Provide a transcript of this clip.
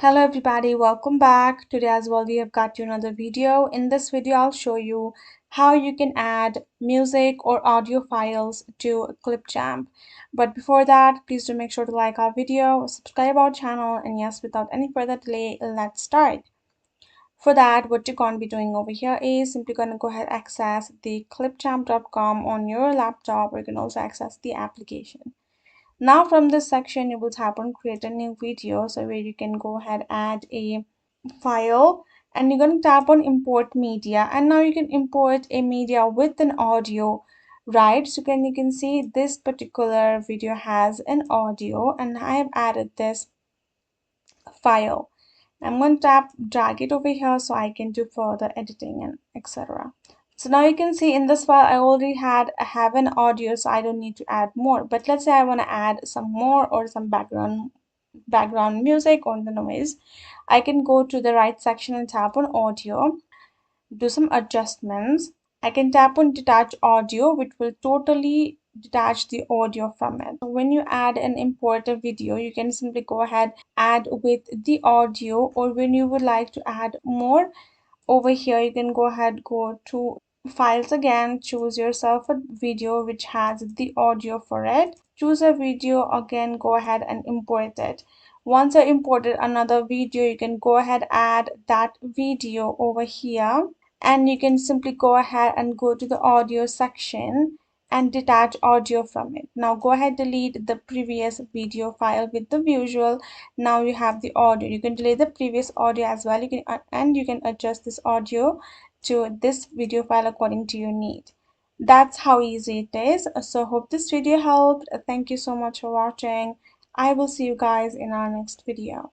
Hello everybody, welcome back. Today as well we have got you another video. In this video I'll show you how you can add music or audio files to Clipchamp. But before that, please do make sure to like our video, subscribe our channel, and yes, without any further delay, let's start. For that, what you're going to be doing over here is simply going to go ahead and access the clipchamp.com on your laptop, or you can also access the application. Now from this section, you will tap on create a new video, so where you can go ahead add a file, and you're going to tap on import media, and now you can import a media with an audio, right? So you can see this particular video has an audio and I have added this file. I'm going to drag it over here so I can do further editing and etc. So now you can see in this file I already have an audio, so I don't need to add more. But let's say I want to add some more or some background music or the noise. I can go to the right section and tap on audio, do some adjustments. I can tap on detach audio, which will totally detach the audio from it. So when you add and import a video, you can simply go ahead add with the audio, or when you would like to add more, over here you can go ahead, go to files again, choose yourself a video which has the audio for it, choose a video again, go ahead and import it. Once I imported another video, you can go ahead add that video over here, and you can simply go ahead and go to the audio section and detach audio from it. Now go ahead, delete the previous video file with the visual. Now you have the audio. You can delete the previous audio as well. You can adjust this audio to this video file according to your need. That's how easy it is. So hope this video helped. Thank you so much for watching. I will see you guys in our next video.